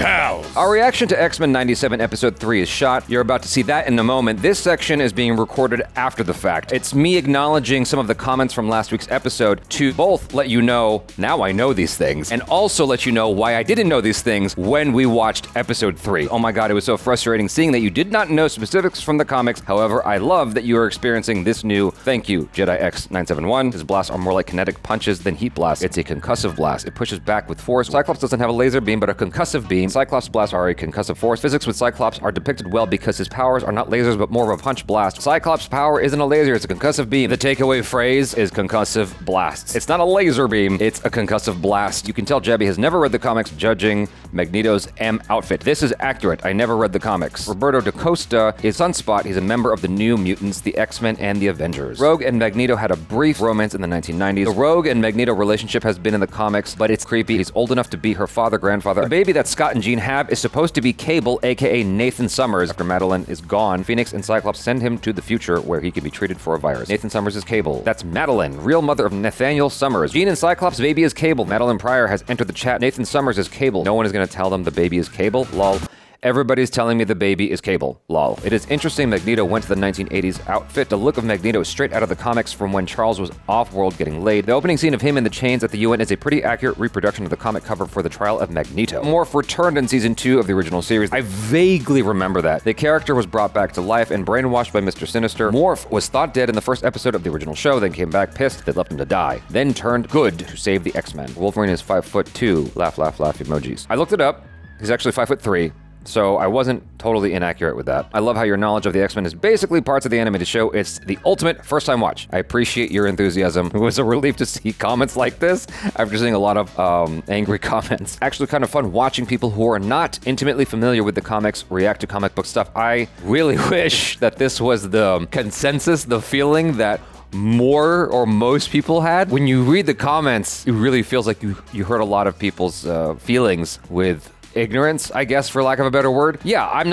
CinePals. Our reaction to X-Men 97 Episode 3 is shot. You're about to see that in a moment. This section is being recorded after the fact. It's me acknowledging some of the comments from last week's episode to both let you know, now I know these things, and also let you know why I didn't know these things when we watched Episode 3. Oh my god, it was so frustrating seeing that you did not know specifics from the comics. However, I love that you are experiencing this new, thank you, Jedi X971. His blasts are more like kinetic punches than heat blasts. It's a concussive blast. It pushes back with force. Cyclops doesn't have a laser beam, but a concussive beam. Cyclops blasts are a concussive force. Physics with Cyclops are depicted well because his powers are not lasers, but more of a punch blast. Cyclops' power isn't a laser, it's a concussive beam. The takeaway phrase is concussive blasts. It's not a laser beam, it's a concussive blast. You can tell Jebby has never read the comics judging Magneto's M outfit. This is accurate. I never read the comics. Roberto da Costa is Sunspot. He's a member of the New Mutants, the X-Men, and the Avengers. Rogue and Magneto had a brief romance in the 1990s. The Rogue and Magneto relationship has been in the comics, but it's creepy. He's old enough to be her father-grandfather. The baby that Scott and Jean have is supposed to be Cable, aka Nathan Summers. After Madelyne is gone, Phoenix and Cyclops send him to the future where he can be treated for a virus. Nathan Summers is Cable. That's Madelyne, real mother of Nathaniel Summers. Jean and Cyclops' baby is Cable. Madelyne Pryor has entered the chat. Nathan Summers is Cable. No one is going to tell them the baby is Cable. Lol. Everybody's telling me the baby is Cable. Lol. It is interesting Magneto went to the 1980s outfit. The look of Magneto is straight out of the comics from when Charles was off-world getting laid. The opening scene of him in the chains at the UN is a pretty accurate reproduction of the comic cover for the trial of Magneto. Morph returned in season 2 of the original series. I vaguely remember that. The character was brought back to life and brainwashed by Mr. Sinister. Morph was thought dead in the first episode of the original show, then came back pissed they left him to die. Then turned good to save the X-Men. Wolverine is 5'2". Laugh, laugh, laugh emojis. I looked it up. He's actually 5'3". So I wasn't totally inaccurate with that. I love how your knowledge of the X-Men is basically parts of the animated show. It's the ultimate first-time watch. I appreciate your enthusiasm. It was a relief to see comments like this after seeing a lot of angry comments. Actually kind of fun watching people who are not intimately familiar with the comics react to comic book stuff. I really wish that this was the consensus, the feeling that more or most people had. When you read the comments, it really feels like you hurt a lot of people's feelings with ignorance, I guess, for lack of a better word. Yeah, I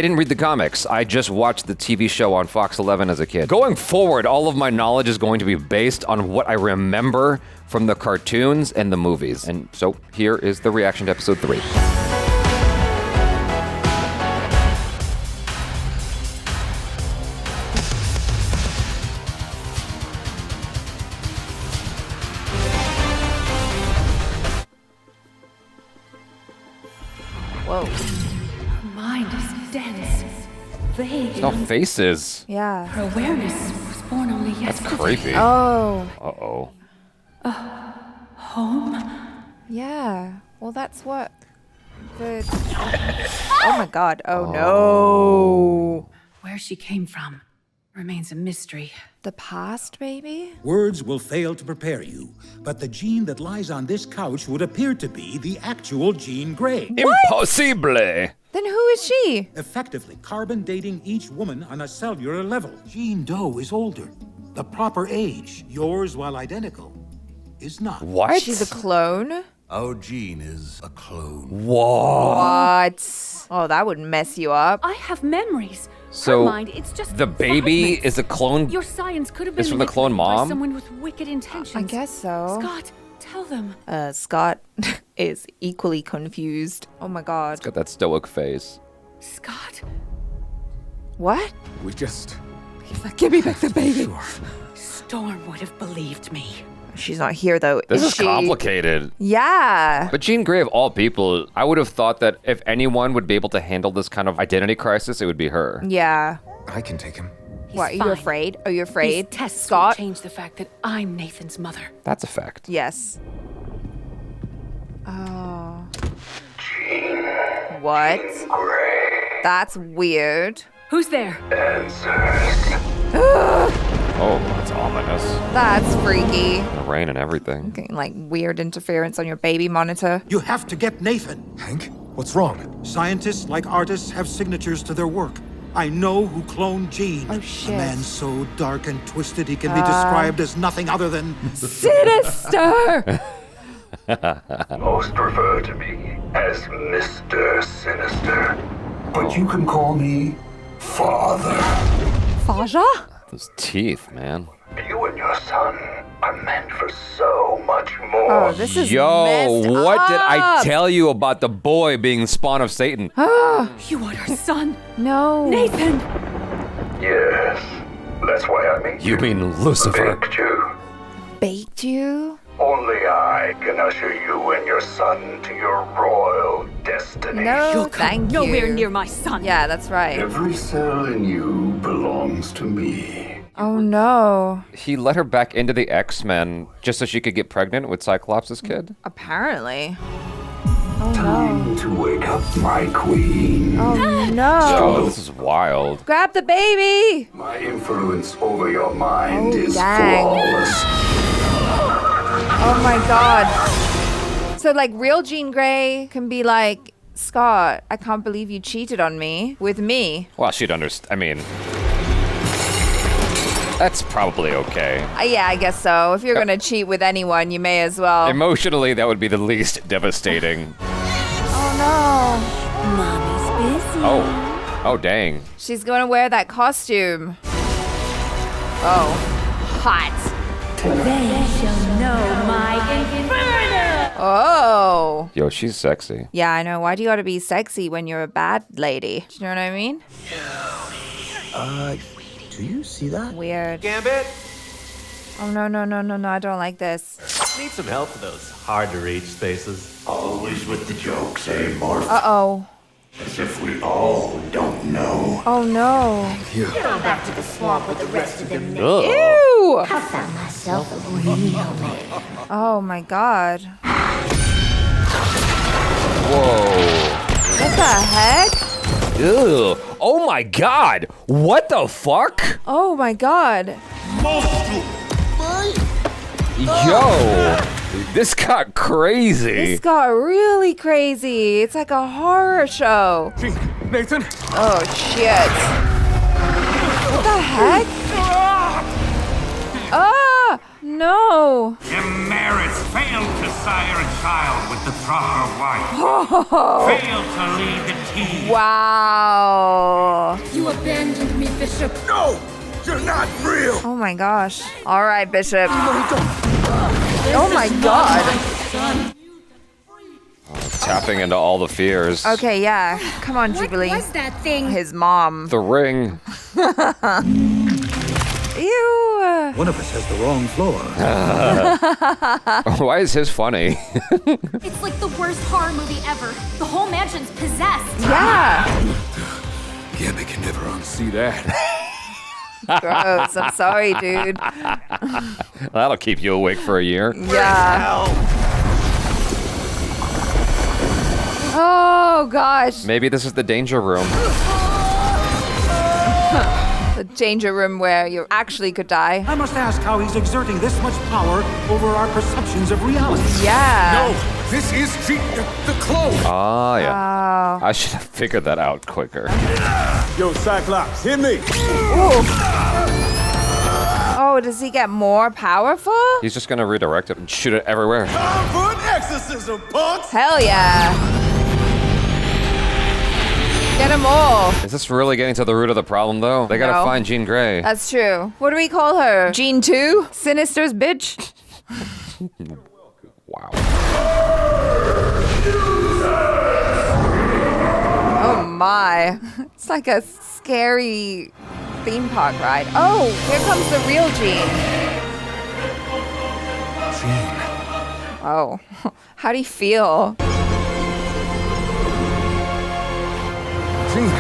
didn't read the comics. I just watched the TV show on Fox 11 as a kid. Going forward, all of my knowledge is going to be based on what I remember from the cartoons and the movies. And so here is the reaction to episode 3. Whoa. Her mind is dense, vague. It's not faces. Yeah. Her awareness was born only That's yesterday. creepy. Oh. Uh-oh. Home? Yeah. Well, that's what the... Oh my god. Oh no. Where she came from remains a mystery. The past, maybe? Words will fail to prepare you, but the Jean that lies on this couch would appear to be the actual Jean Grey. Impossible! Then who is she? Effectively carbon dating each woman on a cellular level. Jean Doe is older. The proper age, yours while identical, is not. What? She's a clone? Our Jean is a clone. Whoa. What? Oh, that would mess you up. I have memories. So, Her mind, it's just the baby fragments. is a clone? Your science could have been It's from the clone manipulated by mom? someone with wicked intentions. I guess so. Scott, tell them. Scott is equally confused. Oh my god. Got that stoic face. Scott, What? We just... He's like, give me back the baby. Sure. Storm would have believed me. She's not here though. This is she? complicated. Yeah. But Jean Grey, of all people, I would have thought that if anyone would be able to handle this kind of identity crisis, it would be her. Yeah. I can take him. What, are you fine. afraid? Are you afraid? These tests Scott? won't change the fact that I'm Nathan's mother. That's a fact. Yes. Oh. What? That's weird. Who's there? Oh, that's ominous. That's freaky. The rain and everything. Getting, like weird interference on your baby monitor. You have to get Nathan. Hank, what's wrong? Scientists, like artists, have signatures to their work. I know who cloned Jean. Oh, shit. A man so dark and twisted he can be described as nothing other than... Sinister! Most refer to me as Mr. Sinister. But you can call me Father. Faja? Those teeth, man. You and your son I'm meant for so much more. Oh, this is Yo, messed what did I up. tell you about the boy being spawn of Satan? You are our son, No. Nathan. Yes, that's why I made You mean Lucifer? baked you. Baked you? Only I can usher you and your son to your royal destiny. No, You'll come thank you. nowhere near my son. Yeah, that's right. Every cell in you belongs to me. Oh no. He let her back into the X-Men just so she could get pregnant with Cyclops' kid? Apparently. Oh Time to wake up, my queen. no. Oh Oh, no. this is wild. Grab the baby. My influence over your mind Oh, is dang. flawless. Oh my god. So like real Jean Grey can be like, Scott, I can't believe you cheated on me with me. Well, she'd understand. I mean, that's probably okay. Yeah, I guess so. If you're gonna cheat with anyone, you may as well. Emotionally, that would be the least devastating. Oh Mommy's busy. Oh, dang. no. She's gonna wear that costume. Oh, hot. They shall know my inferno. Oh. Yo, she's sexy. Yeah, I know. Why do you gotta be sexy when you're a bad lady? Do you know what I mean? Do you see that? Weird. Gambit? Oh no, I don't like this. Need some help for those hard-to-reach spaces. Always with the jokes, eh, Morph? Uh-oh. As if we all don't know. Oh no. Go back to the swamp with the rest of them. Ugh. Ew! I found myself a real man. Oh my god. Whoa. What the heck? Ew. Oh my god. What the fuck? Oh my god. Yo. This got crazy. This got really crazy. It's like a horror show. Nathan? Oh shit. What the heck? Ah! No. Your merits failed to sire a child with the proper wife. Failed to lead the team. Wow. You abandoned me, Bishop. No! You're not real! Oh my gosh. All right, Bishop. Oh my god. Tapping into all the fears. Okay, yeah. Come on, Jubilee. What was that thing? His mom. The ring. Ew. One of us has the wrong floor. Why is his funny? It's like the worst horror movie ever. The whole mansion's possessed. Yeah. Gambit can never unsee that. Gross. I'm sorry, dude. That'll keep you awake for a year. Yeah. Oh gosh. Maybe this is the danger room. The danger room where you actually could die. I must ask how he's exerting this much power over our perceptions of reality. Yeah. No! This is the clone! Ah, yeah. Oh. I should have figured that out quicker. Yo, Cyclops, hit me! Oh, does he get more powerful? He's just gonna redirect it and shoot it everywhere. Time for an exorcism, punks! Hell yeah. Get them all. Is this really getting to the root of the problem, though? They gotta No. find Jean Grey. That's true. What do we call her? Jean 2? Sinister's bitch? Wow. Oh my. It's like a scary theme park ride. Oh, here comes the real Jean. Jean. Oh, how do you feel? Jean,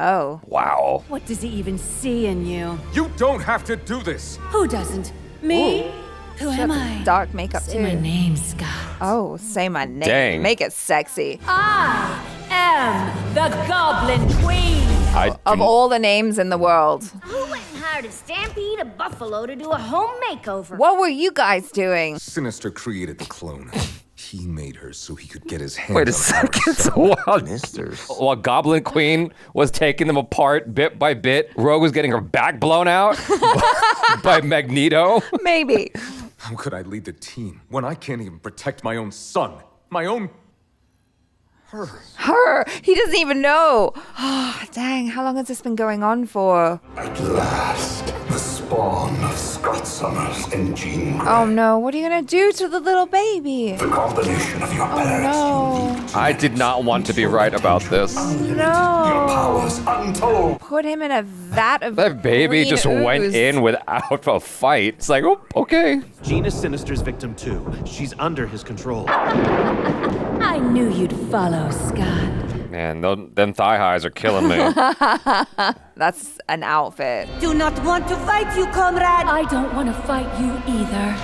Oh. Wow. What does he even see in you? you don't have to do this! Who doesn't? Me? Who am I? Dark makeup Say too. my name, Scott. Oh, say my name. Dang. Make it sexy. I am the Goblin Queen. Of all the names in the world. Who went and hired a stampede of buffalo to do a home makeover? What were you guys doing? Sinister created the clone. He made her so he could get his hands Wait a on her. second. So while Goblin Queen was taking them apart bit by bit, Rogue was getting her back blown out by Magneto. Maybe. How could I lead the team when I can't even protect my own son? My own... Her. He doesn't even know. Oh, dang. How long has this been going on for? At last, the spawn of Scott Summers and Jean Grey. Oh no, what are you gonna do to the little baby? The combination of your parents' No. unique I did not want to be right about this. your No. powers untold. Put him in a vat of That baby green just ooze. went in without a fight. It's like, oh, okay. Jean is Sinister's victim too. She's under his control. I knew you'd follow, Scott. Man, them thigh highs are killing me. That's an outfit. Do not want to fight you, comrade. I don't want to fight you either.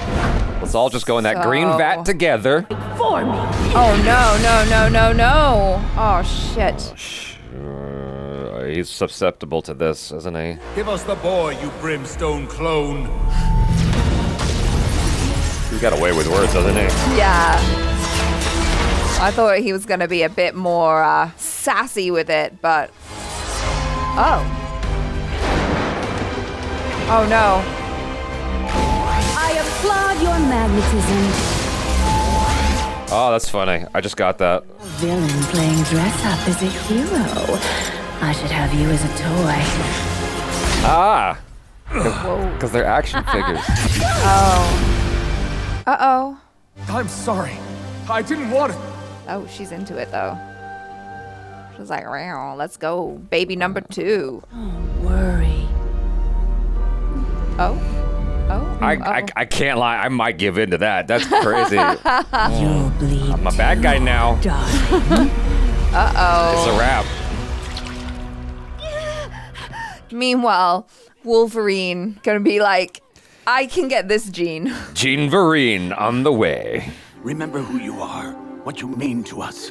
Let's all just go in that green vat together. For me. Oh no. Oh shit. He's susceptible to this, isn't he? Give us the boy, you brimstone clone. He's got away with words, doesn't he? Yeah. I thought he was gonna be a bit more sassy with it, but oh no. I applaud your magnetism. Oh, that's funny. I just got that. Villain playing dress up as a hero. I should have you as a toy. Ah! Because they're action figures. Oh. Uh-oh. I'm sorry. I didn't want it. Oh, she's into it though. She's like, wow, let's go. Baby number 2. Don't worry. Oh. I can't lie. I might give in to that. That's crazy. You'll bleed. I'm a bad guy now. Uh-oh. It's a wrap. Meanwhile, Wolverine gonna be like, I can get this gene. Jean Vereen on the way. Remember who you are, what you mean to us.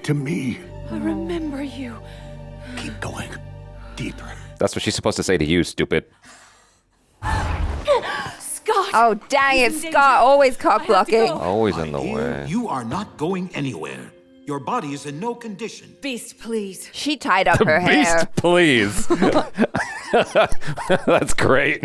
To me. I remember you. Keep going. Deeper. That's what she's supposed to say to you, stupid. Scott! Oh, dang it, Scott. Always cock blocking. Always in the Dear, way. you are not going anywhere. Your body is in no condition. Beast, please. She tied up her hair. Beast, please. That's great.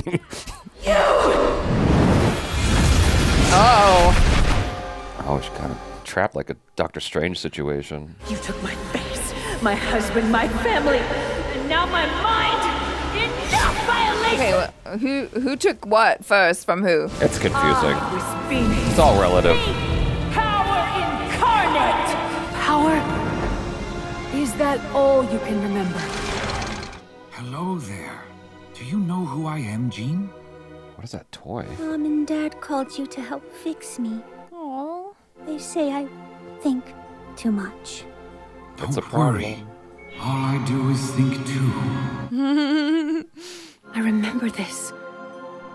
Oh, she kind of trapped like a Doctor Strange situation. You took my face, my husband, my family, and now my mind. Enough violation! Okay, who took what first from who? It's confusing. Was Phoenix. It's all relative. Power incarnate! Power? Is that all you can remember? Hello there. Do you know who I am, Jean? What is that toy? Mom and Dad called you to help fix me. Oh. They say I think too much. That's a Don't problem. worry. All I do is think too. I remember this.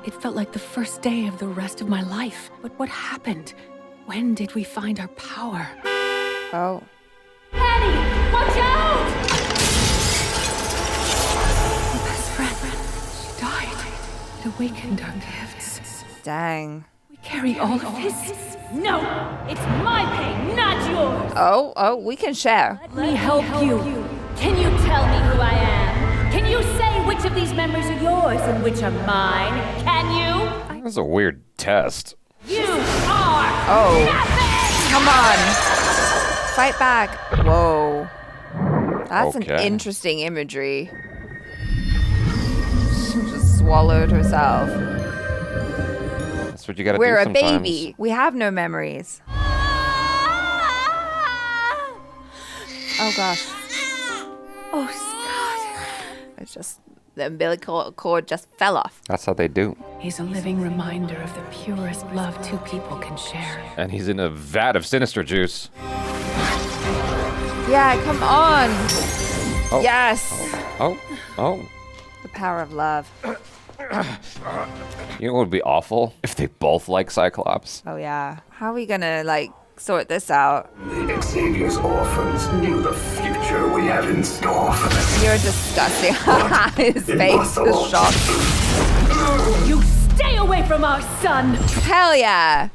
It felt like the first day of the rest of my life. But what happened? When did we find our power? Oh. Annie, watch out! My best friend, she died. It awakened our gifts. Dang. We carry all of this. No, it's my pain, not yours. Oh, we can share. Let me help you. Can you tell me who I am? Can you say which of these memories are yours and which are mine? Can you? That's a weird test. You are nothing! Come on. Fight back. Whoa. That's an Okay. interesting imagery. She just swallowed herself. That's what you gotta We're do a sometimes. baby. We have no memories. Oh gosh. Oh, Scott. It's just the umbilical cord just fell off. That's how they do. He's a living reminder of the purest love two people can share. And he's in a vat of Sinister juice. Yeah, come on. Oh. Yes. Oh. The power of love. You know what would be awful? If they both like Cyclops. Oh yeah. How are we gonna like sort this out? Xavier's orphans knew the future we have in store for them. You're disgusting. His face is shocked. You stay away from our son! Hell yeah.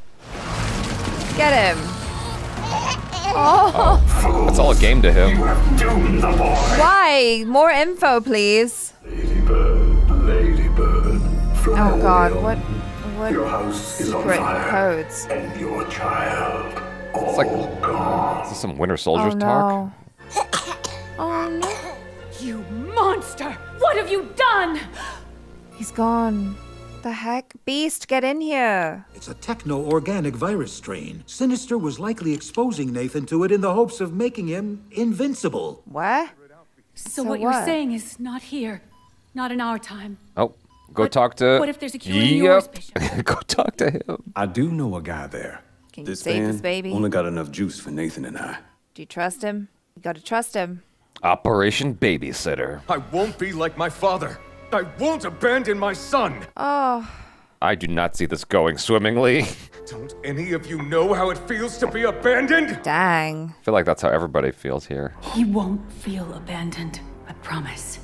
Get him. Oh. It's all a game to him. You have doomed the boy. Why? More info, please. Ladybird, fly Oh God, away. what Your house is on secret fire. codes? And your child, all like- gone. Is this some Winter Soldiers Oh talk? no. Oh no. You monster! What have you done? He's gone. The heck? Beast, get in here. It's a techno-organic virus strain. Sinister was likely exposing Nathan to it in the hopes of making him invincible. What? So what you're saying is not here. Not in our time. Oh, go talk to... What if there's a cure in yours, Bishop? Go talk to him. I do know a guy there. Can you save this baby? Only got enough juice for Nathan and I. Do you trust him? You gotta trust him. Operation Babysitter. I won't be like my father. I won't abandon my son. Oh. I do not see this going swimmingly. Don't any of you know how it feels to be abandoned? Dang. I feel like that's how everybody feels here. He won't feel abandoned. I promise.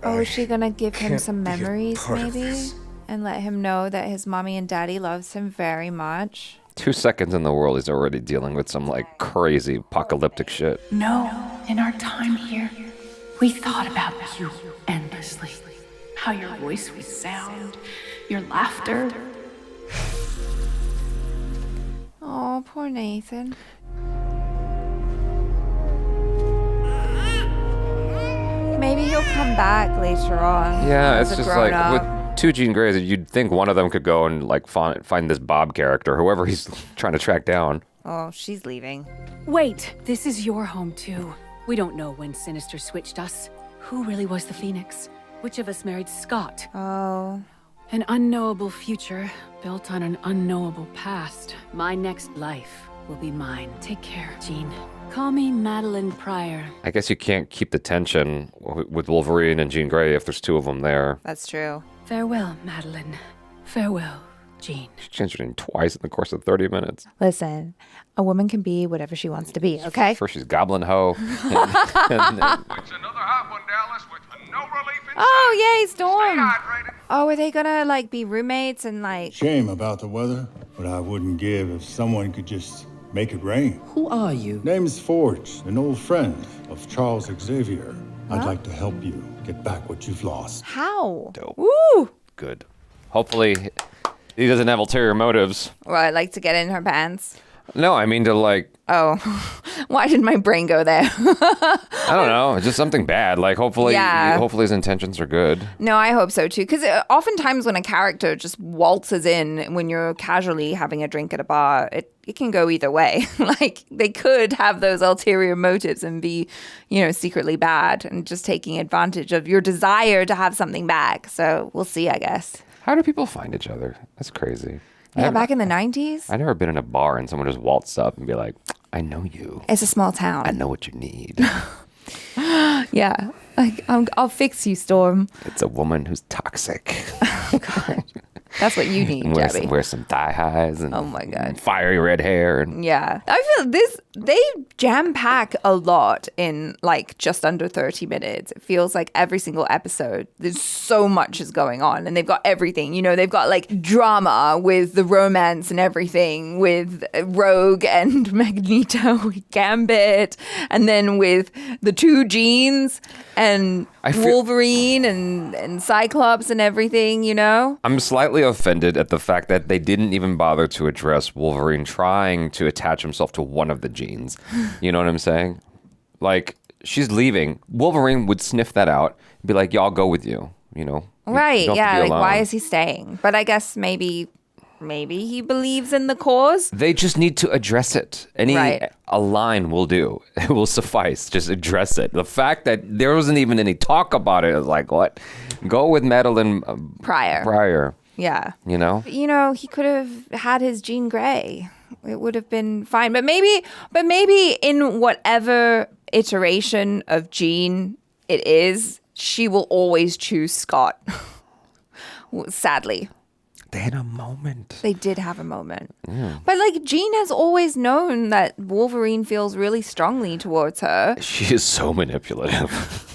Oh, is she gonna give him some memories, part of maybe? this. And let him know that his mommy and daddy loves him very much? 2 seconds in the world, he's already dealing with some, like, crazy apocalyptic shit. No, in our time here, we thought about you endlessly. How your voice would sound, your laughter. Oh, poor Nathan. Maybe he'll come back later on. Yeah, as it's a just like grown-up. with 2 Jean Greys, you'd think one of them could go and like find this Bob character, whoever he's trying to track down. Oh, she's leaving. Wait, this is your home too. We don't know when Sinister switched us. Who really was the Phoenix? Which of us married Scott? Oh. An unknowable future built on an unknowable past. My next life will be mine. Take care, Jean. Call me Madelyne Pryor. I guess you can't keep the tension with Wolverine and Jean Grey if there's 2 of them there. That's true. Farewell, Madelyne. Farewell, Jean. She changed her name twice in the course of 30 minutes. Listen, a woman can be whatever she wants to be, okay? First she's Goblin Ho. and It's another hot one, Dallas, with no relief in Oh, yay, Storm. hydrated. Oh, are they gonna, like, be roommates and, like... Shame about the weather, but I wouldn't give if someone could just make it rain. Who are you? Name's Forge, an old friend of Charles Xavier. I'd like to help you get back what you've lost. How? Dope. Woo! Good. Hopefully he doesn't have ulterior motives. Well, I like to get in her pants. No, I mean to like... Oh, why did my brain go there? I don't know, just something bad. Like hopefully his intentions are good. No, I hope so too. Because oftentimes when a character just waltzes in when you're casually having a drink at a bar, it can go either way. Like they could have those ulterior motives and be, secretly bad and just taking advantage of your desire to have something back. So we'll see, I guess. How do people find each other? That's crazy. Yeah, back in the 90s. I've never been in a bar and someone just waltzed up and be like, I know you. It's a small town. I know what you need. Yeah. Like, I'll fix you, Storm. It's a woman who's toxic. God. That's what you need, Jabby. Wear some thigh highs and oh my God, fiery red hair. And yeah, I feel they jam pack a lot in like just under 30 minutes. It feels like every single episode there's so much is going on, and they've got everything. They've got like drama with the romance and everything with Rogue and Magneto, Gambit, and then with the 2 Jeans and Wolverine and Cyclops and everything. I'm slightly offended at the fact that they didn't even bother to address Wolverine trying to attach himself to one of the genes. You know what I'm saying? Like, she's leaving. Wolverine would sniff that out and be like, yeah, I'll go with you, Right, you don't have to yeah, be like alone. why is he staying? But I guess maybe he believes in the cause. They just need to address it. A line will do. It will suffice. Just address it. The fact that there wasn't even any talk about it is like, what? Go with Madelyne Pryor. Yeah. He could have had his Jean Grey. It would have been fine. But maybe in whatever iteration of Jean it is, she will always choose Scott. Sadly. They had a moment. They did have a moment. Yeah. But like Jean has always known that Wolverine feels really strongly towards her. She is so manipulative.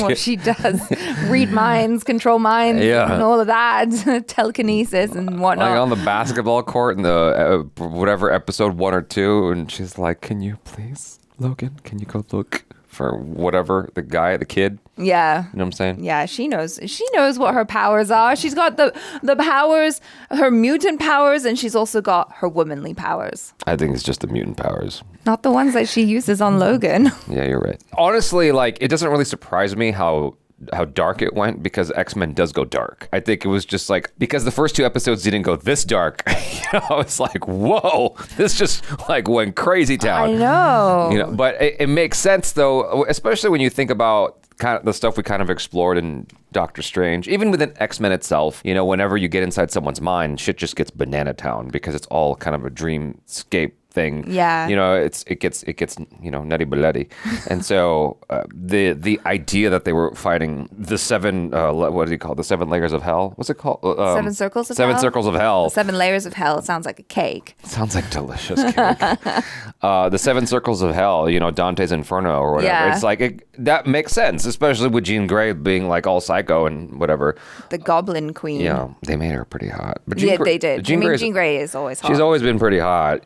Well, she does read minds, control minds, and all of that, telekinesis and whatnot. Like on the basketball court in the whatever episode 1 or 2, and she's like, "Can you please, Logan? Can you go look for whatever the kid?" Yeah. You know what I'm saying? Yeah, she knows. She knows what her powers are. She's got the powers, her mutant powers, and she's also got her womanly powers. I think it's just the mutant powers. Not the ones that she uses on Logan. Yeah, you're right. Honestly, like, it doesn't really surprise me how how dark it went, because X-Men does go dark. I think it was just like, because the first 2 episodes didn't go this dark. I was like, whoa, this just like went crazy town. I know. But it makes sense though, especially when you think about kind of the stuff we kind of explored in Doctor Strange, even within X-Men itself. Whenever you get inside someone's mind, shit just gets banana town because it's all kind of a dreamscape thing. Yeah. It gets nutty balletty. And so the idea that they were fighting the 7 what do you call it? The 7 layers of hell? What's it called? 7 circles of hell? 7 circles of hell. The 7 layers of hell. It sounds like a cake. Sounds like delicious cake. The 7 circles of hell, Dante's Inferno or whatever. Yeah. It's like, that makes sense, especially with Jean Grey being like all psycho and whatever. The Goblin Queen. Yeah, they made her pretty hot. But they did. Jean Grey is always hot. She's always been pretty hot.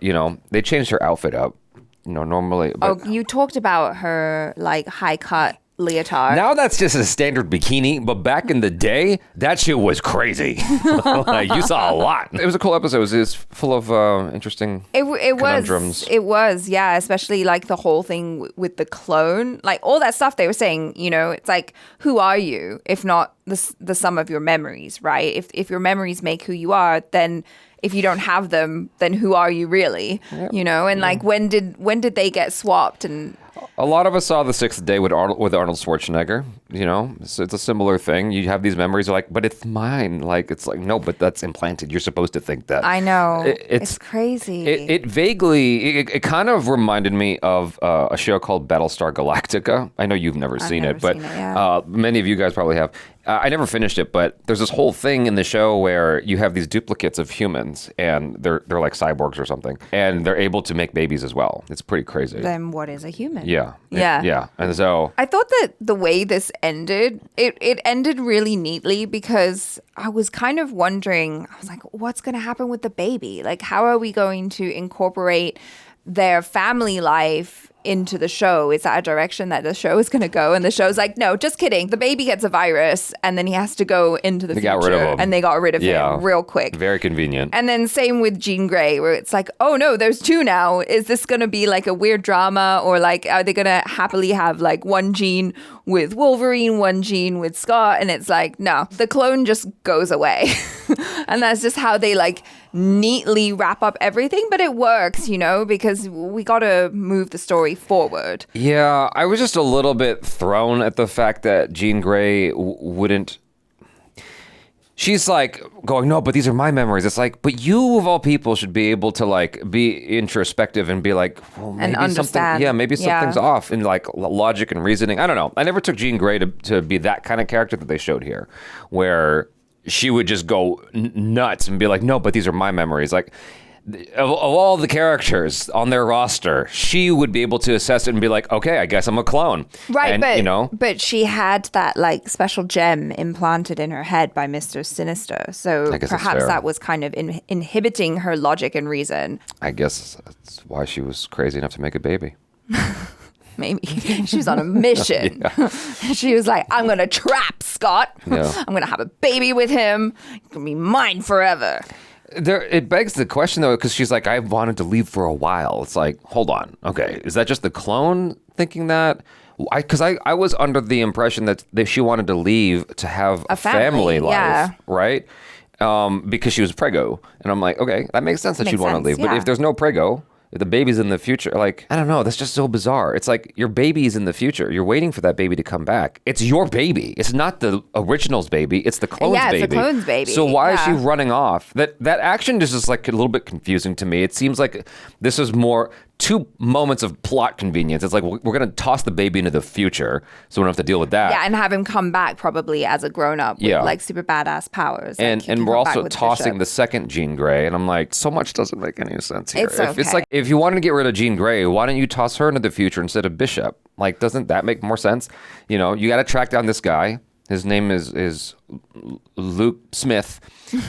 They changed her outfit up, normally. But you talked about her like high cut leotard. Now that's just a standard bikini, but back in the day, that shit was crazy. You saw a lot. It was a cool episode. It was full of interesting conundrums. It was, yeah, especially like the whole thing with the clone, like all that stuff they were saying, it's like, who are you if not the sum of your memories, right? If your memories make who you are, then if you don't have them, then who are you really? Yep. And like when did they get swapped? And a lot of us saw The Sixth Day with Arnold Schwarzenegger. So it's a similar thing. You have these memories, you're like, but it's mine. Like, it's like, no, but that's implanted. You're supposed to think that. I know. It's crazy. It vaguely, it kind of reminded me of a show called Battlestar Galactica. I know you've never seen it, but many of you guys probably have. I never finished it, but there's this whole thing in the show where you have these duplicates of humans, and they're like cyborgs or something, and they're able to make babies as well. It's pretty crazy. Then what is a human? Yeah. Yeah. And so I thought that the way this ended, it ended really neatly, because I was kind of wondering, I was like, what's going to happen with the baby? Like, how are we going to incorporate their family life into the show? Is that a direction that the show is going to go? And the show's like, no, just kidding. The baby gets a virus and then he has to go into the future. Got rid of him. And they got rid of him real quick. Very convenient. And then same with Jean Grey, where it's like, oh no, there's 2 now. Is this going to be like a weird drama, or like, are they going to happily have like one Jean with Wolverine, one Jean with Scott? And it's like, no, the clone just goes away. And that's just how they like neatly wrap up everything. But it works, because we got to move the story forward. Yeah, I was just a little bit thrown at the fact that Jean Grey wouldn't. She's like going, no, but these are my memories. It's like, but you of all people should be able to like be introspective and be like, well, maybe and understand. maybe something's off in like logic and reasoning. I don't know. I never took Jean Grey to be that kind of character that they showed here, where she would just go nuts and be like, no, but these are my memories. Like, of all the characters on their roster, she would be able to assess it and be like, okay, I guess I'm a clone. Right, and, but she had that like special gem implanted in her head by Mr. Sinister. So perhaps that was kind of inhibiting her logic and reason. I guess that's why she was crazy enough to make a baby. Maybe. She was on a mission. She was like, I'm going to trap Scott. Yeah. I'm going to have a baby with him. It's going to be mine forever. It begs the question, though, because she's like, I wanted to leave for a while. It's like, hold on. Okay, is that just the clone thinking that? Because I was under the impression that she wanted to leave to have a family life, right? Because she was preggo. And I'm like, okay, that makes sense that she'd want to leave. But if there's no preggo, if the baby's in the future, like, I don't know, that's just so bizarre. It's like your baby's in the future. You're waiting for that baby to come back. It's your baby. It's not the original's baby. It's the clone's baby. Yeah, it's the clone's baby. So why is she running off? That action just is like a little bit confusing to me. It seems like this is more 2 moments of plot convenience. It's like, we're going to toss the baby into the future, so we don't have to deal with that. Yeah, and have him come back probably as a grown-up with like super badass powers. And we're also tossing the second Jean Grey, and I'm like, so much doesn't make any sense here. It's like, if you wanted to get rid of Jean Grey, why don't you toss her into the future instead of Bishop? Like, doesn't that make more sense? You got to track down this guy. His name is Luke Smith,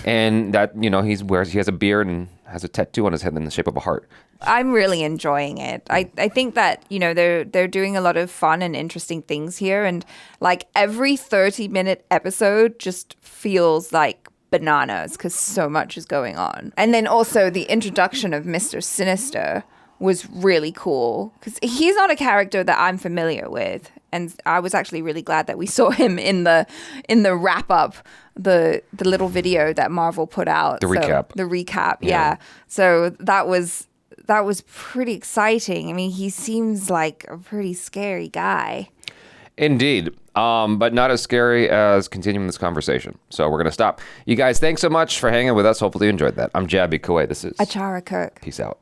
and that he has a beard and has a tattoo on his head in the shape of a heart. I'm really enjoying it. I think that, they're doing a lot of fun and interesting things here. And like every 30-minute episode just feels like bananas because so much is going on. And then also the introduction of Mr. Sinister was really cool because he's not a character that I'm familiar with. And I was actually really glad that we saw him in the wrap up, the little video that Marvel put out. The recap. The recap, yeah. So that was pretty exciting. I mean, he seems like a pretty scary guy. Indeed. But not as scary as continuing this conversation. So we're going to stop. You guys, thanks so much for hanging with us. Hopefully you enjoyed that. I'm Jabby Kuwait. This is Achara Kirk. Peace out.